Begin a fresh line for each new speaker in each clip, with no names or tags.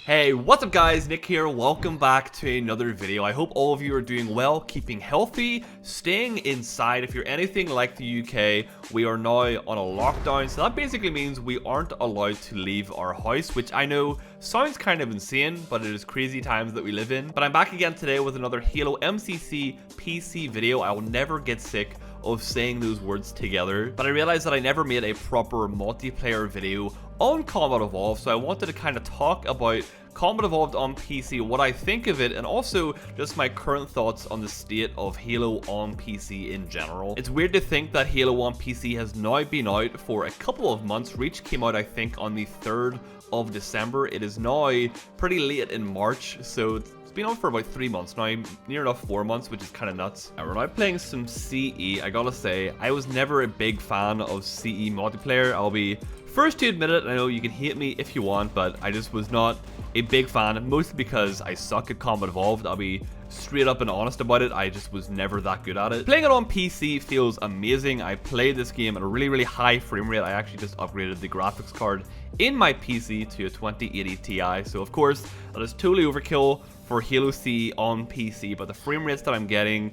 Hey, what's up guys, Nick here, welcome back to another video. I hope all of you are doing well, keeping healthy, staying inside. If you're anything like the UK, we are now on a lockdown, so that basically means we aren't allowed to leave our house, which I know sounds kind of insane, but it is crazy times that we live in. But I'm back again today with another Halo MCC PC video. I will never get sick of saying those words together, but I realized that I never made a proper multiplayer video on Combat Evolved, so I wanted to kind of talk about Combat Evolved on PC, what I think of it, and also just my current thoughts on the state of Halo on PC in general. It's weird to think that Halo on PC has now been out for a couple of months. Reach came out, I think, on the 3rd of December. It is now pretty late in March, so it's been on for about 3 months now, near enough 4 months, which is kind of nuts. And we're now playing some CE. I gotta say, I was never a big fan of CE multiplayer. I'll be first to admit it. I know you can hate me if you want, but I just was not a big fan, mostly because I suck at Combat Evolved. I'll be straight up and honest about it. I just was never that good at it. Playing it on PC feels amazing. I played this game at a really high frame rate. I actually just upgraded the graphics card in my PC to a 2080 Ti, so of course that is totally overkill for Halo CE on PC, but the frame rates that I'm getting,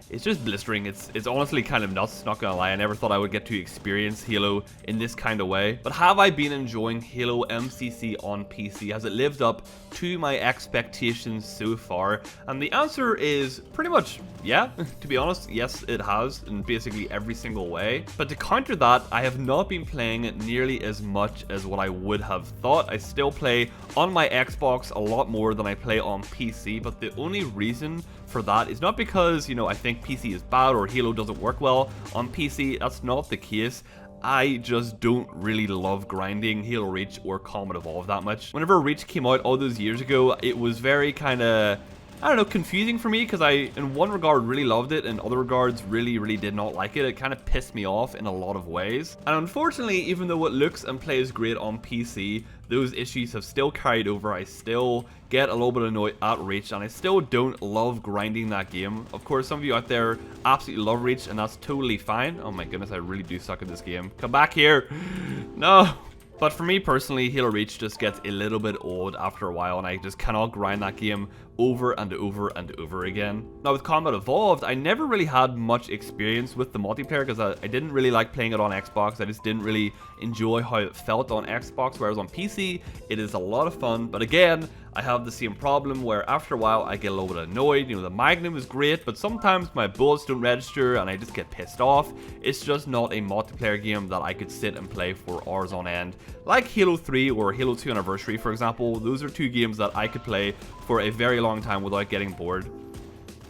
it's just blistering. It's honestly kind of nuts, not gonna lie. I never thought I would get to experience Halo in this kind of way. But have I been enjoying Halo MCC on PC? Has it lived up to my expectations so far? And the answer is pretty much yeah. To be honest, yes, it has in basically every single way. But to counter that, I have not been playing it nearly as much as what I would have thought. I still play on my Xbox a lot more than I play on PC, but the only reason for that is not because, you know, I think PC is bad or Halo doesn't work well on PC. That's not the case. I just don't really love grinding Halo Reach or Combat Evolved that much. Whenever Reach came out all those years ago, it was very kind of, I don't know, confusing for me, because I, in one regard, really loved it, and other regards, really did not like it. It kind of pissed me off in a lot of ways. And unfortunately, even though it looks and plays great on PC, those issues have still carried over. I still get a little bit annoyed at Reach, and I still don't love grinding that game. Of course, some of you out there absolutely love Reach, and that's totally fine. Oh my goodness, I really do suck at this game. Come back here. No. But for me personally, Halo Reach just gets a little bit old after a while, and I just cannot grind that game over and over and over again. Now with Combat Evolved, I never really had much experience with the multiplayer because I didn't really like playing it on Xbox. I just didn't really enjoy how it felt on Xbox, whereas on PC, it is a lot of fun. But again, I have the same problem where after a while I get a little bit annoyed. You know, the Magnum is great, but sometimes my bullets don't register and I just get pissed off. It's just not a multiplayer game that I could sit and play for hours on end. Like Halo 3 or Halo 2 Anniversary, for example, those are two games that I could play for a very long time without getting bored.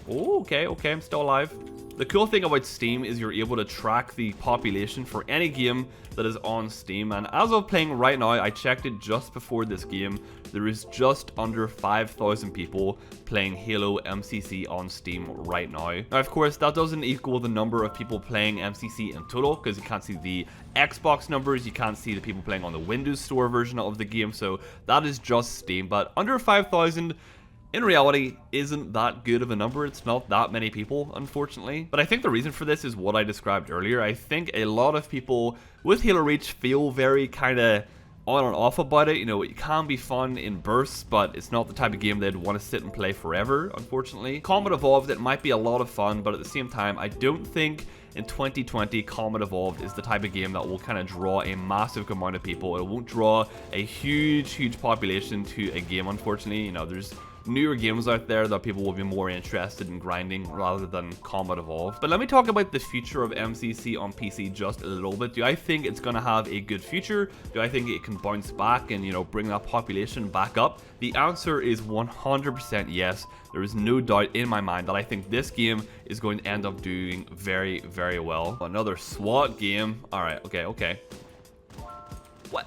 Oh, okay, I'm still alive. The cool thing about Steam is you're able to track the population for any game that is on Steam, and as of playing right now, I checked it just before this game, there is just under 5,000 people playing Halo MCC on Steam right now. Now, of course, that doesn't equal the number of people playing MCC in total, because you can't see the Xbox numbers, you can't see the people playing on the Windows Store version of the game, so that is just Steam. But under 5,000, in reality, isn't that good of a number. It's not that many people, unfortunately. But I think the reason for this is what I described earlier. I think a lot of people with Halo Reach feel very kind of on and off about it. You know, it can be fun in bursts, but it's not the type of game they'd want to sit and play forever, unfortunately. Combat Evolved, it might be a lot of fun, but at the same time, I don't think in 2020, Combat Evolved is the type of game that will kind of draw a massive amount of people. It won't draw a huge population to a game, unfortunately. You know, there's newer games out there that people will be more interested in grinding rather than Combat Evolved. But let me talk about the future of MCC on PC just a little bit. Do I think it's going to have a good future? Do I think it can bounce back and, you know, bring that population back up? The answer is 100% yes. There is no doubt in my mind that I think this game is going to end up doing very well. Another SWAT game. Alright, okay. What?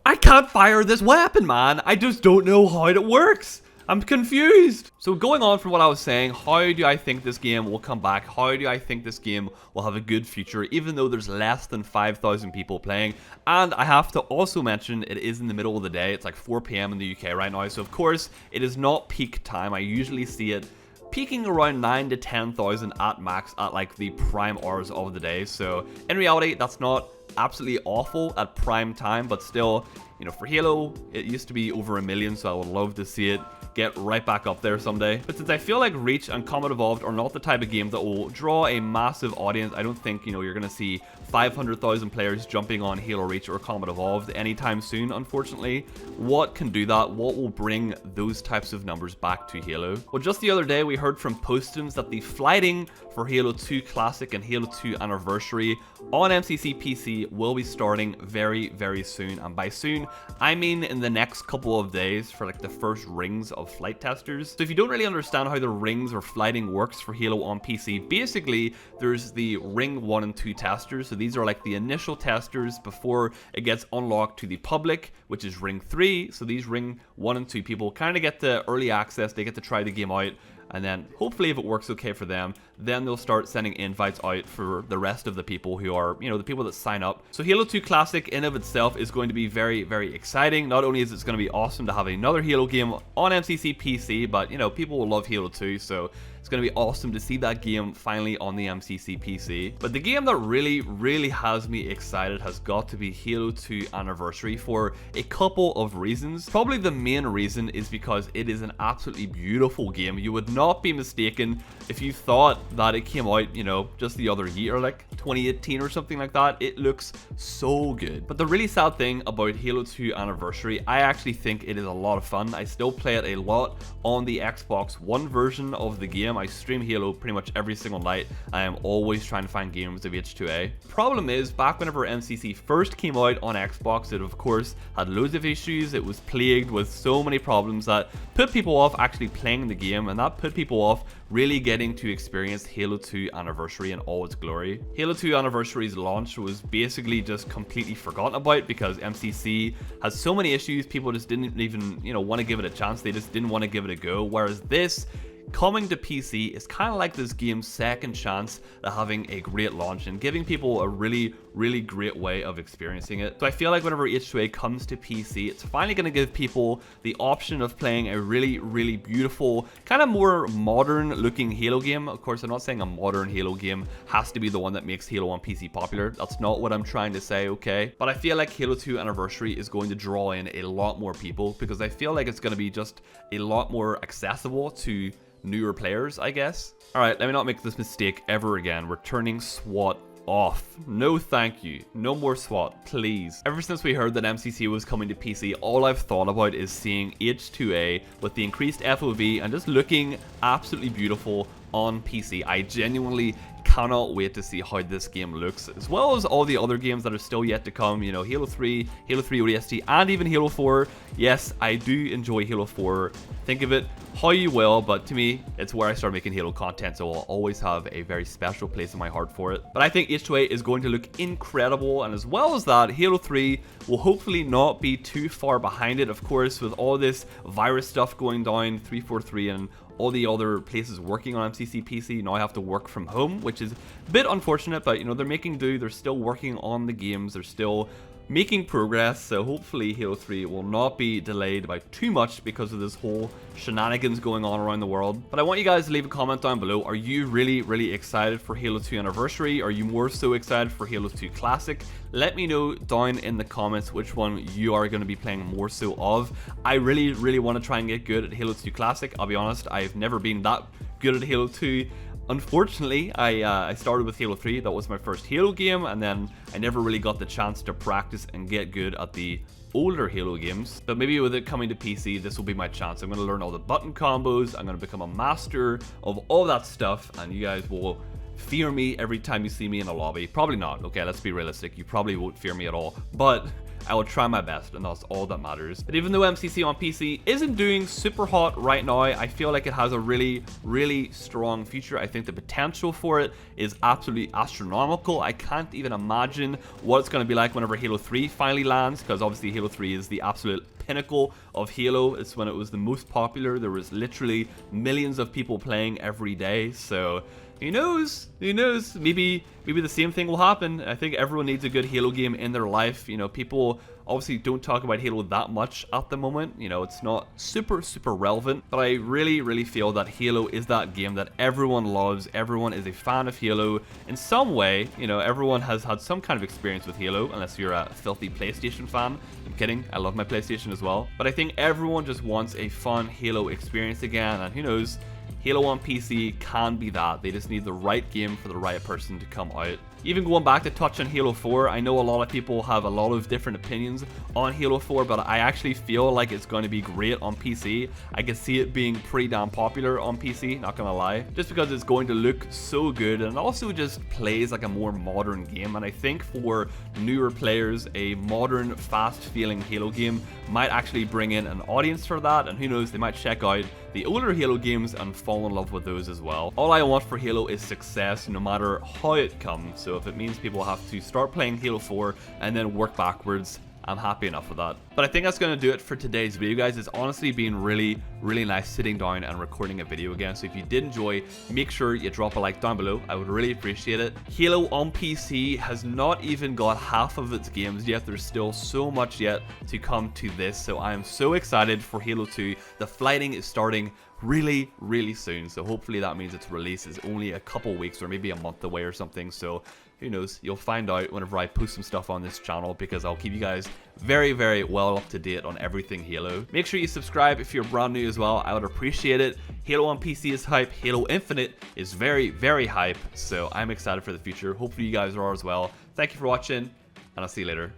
I can't fire this weapon, man. I just don't know how it works. I'm confused. So going on from what I was saying, how do I think this game will come back? How do I think this game will have a good future, even though there's less than 5,000 people playing? And I have to also mention, it is in the middle of the day. It's like 4 p.m. in the UK right now. So of course, it is not peak time. I usually see it peaking around 9 to 10,000 at max at like the prime hours of the day. So in reality, that's not absolutely awful at prime time, but still, you know, for Halo, it used to be over 1 million, so I would love to see it get right back up there someday. But since I feel like Reach and Combat Evolved are not the type of game that will draw a massive audience, I don't think, you know, you're gonna see 500,000 players jumping on Halo Reach or Combat Evolved anytime soon, unfortunately. What can do that? What will bring those types of numbers back to Halo? Well, just the other day, we heard from Postums that the flighting for Halo 2 Classic and Halo 2 Anniversary on MCC PC will be starting very, very soon. And by soon, I mean in the next couple of days for like the first rings of flight testers. So if you don't really understand how the rings or flighting works for Halo on PC, basically there's the ring 1 and 2 testers. So these are like the initial testers before it gets unlocked to the public, which is ring 3. So these ring 1 and 2 people kind of get the early access, they get to try the game out. And then hopefully if it works okay for them, then they'll start sending invites out for the rest of the people who are, you know, the people that sign up. So Halo 2 Classic in of itself is going to be very, very exciting. Not only is it going to be awesome to have another Halo game on MCC PC, but, you know, people will love Halo 2, so it's going to be awesome to see that game finally on the MCC PC. But the game that really, really has me excited has got to be Halo 2 Anniversary for a couple of reasons. Probably the main reason is because it is an absolutely beautiful game. You would not be mistaken if you thought that it came out, you know, just the other year, like 2018 or something like that. It looks so good. But the really sad thing about Halo 2 Anniversary, I actually think it is a lot of fun. I still play it a lot on the Xbox One version of the game. I stream Halo pretty much every single night. I am always trying to find games of H2A. Problem is, back whenever MCC first came out on Xbox, it of course had loads of issues. It was plagued with so many problems that put people off actually playing the game, and that put people off really getting to experience Halo 2 Anniversary in all its glory. Halo 2 Anniversary's launch was basically just completely forgotten about because MCC has so many issues, people just didn't even, you know, want to give it a chance. They just didn't want to give it a go. Whereas this coming to PC is kind of like this game's second chance at having a great launch and giving people a really, really great way of experiencing it. So I feel like whenever H2A comes to PC, it's finally going to give people the option of playing a really, really beautiful, kind of more modern looking Halo game. Of course, I'm not saying a modern Halo game has to be the one that makes Halo on PC popular. That's not what I'm trying to say, okay? But I feel like Halo 2 Anniversary is going to draw in a lot more people because I feel like it's going to be just a lot more accessible to newer players, I guess. Alright, let me not make this mistake ever again. We're turning SWAT off. No thank you. No more SWAT, please. Ever since we heard that MCC was coming to PC, all I've thought about is seeing H2A with the increased FOV and just looking absolutely beautiful on PC. I genuinely cannot wait to see how this game looks, as well as all the other games that are still yet to come. You know, Halo 3, Halo 3 ODST, and even Halo 4. Yes, I do enjoy Halo 4. Think of it how you will, but to me, it's where I started making Halo content, so I'll always have a very special place in my heart for it. But I think H2A is going to look incredible, and as well as that, Halo 3 will hopefully not be too far behind it. Of course, with all this virus stuff going down, 343 and all the other places working on MCC PC now have to work from home, which is a bit unfortunate, but you know, they're making do, they're still working on the games, they're still making progress, so hopefully Halo 3 will not be delayed by too much because of this whole shenanigans going on around the world. But I want you guys to leave a comment down below. Are you really, really excited for Halo 2 Anniversary? Are you more so excited for Halo 2 Classic? Let me know down in the comments which one you are going to be playing more so of. I really, really want to try and get good at Halo 2 Classic. I'll be honest, I've never been that good at Halo 2. Unfortunately, I started with Halo 3, that was my first Halo game, and then I never really got the chance to practice and get good at the older Halo games. But maybe with it coming to PC, this will be my chance. I'm going to learn all the button combos, I'm going to become a master of all that stuff, and you guys will fear me every time you see me in a lobby. Probably not, okay, let's be realistic, you probably won't fear me at all, but I will try my best, and that's all that matters. But even though MCC on PC isn't doing super hot right now, I feel like it has a really, really strong future. I think the potential for it is absolutely astronomical. I can't even imagine what it's going to be like whenever Halo 3 finally lands, because obviously Halo 3 is the absolute pinnacle of Halo. It's when it was the most popular. There was literally millions of people playing every day, so who knows? Who knows? Maybe the same thing will happen. I think everyone needs a good Halo game in their life. You know, people obviously don't talk about Halo that much at the moment. You know, it's not super relevant, but I really feel that Halo is that game that everyone loves. Everyone is a fan of Halo in some way. You know, everyone has had some kind of experience with Halo, unless you're a filthy PlayStation fan. I'm kidding, I love my PlayStation as well. But I think everyone just wants a fun Halo experience again, and who knows, Halo on PC can be that. They just need the right game for the right person to come out. Even going back to touch on Halo 4, I know a lot of people have a lot of different opinions on Halo 4, but I actually feel like it's going to be great on PC. I can see it being pretty damn popular on PC, not gonna lie. Just because it's going to look so good, and also just plays like a more modern game. And I think for newer players, a modern, fast-feeling Halo game might actually bring in an audience for that, and who knows, they might check out the older Halo games and fall in love with those as well. All I want for Halo is success, no matter how it comes. So if it means people have to start playing Halo 4 and then work backwards, I'm happy enough with that. But I think that's going to do it for today's video, guys. It's honestly been really nice sitting down and recording a video again. So if you did enjoy, make sure you drop a like down below. I would really appreciate it. Halo on PC has not even got half of its games yet. There's still so much yet to come to this. So I am so excited for Halo 2. The flighting is starting really soon. So hopefully that means its release is only a couple weeks or maybe a month away or something. So who knows, you'll find out whenever I post some stuff on this channel, because I'll keep you guys very well up to date on everything Halo. Make sure you subscribe if you're brand new as well. I would appreciate it. Halo on PC is hype. Halo Infinite is very hype. So I'm excited for the future. Hopefully you guys are as well. Thank you for watching, and I'll see you later.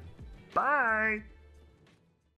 Bye.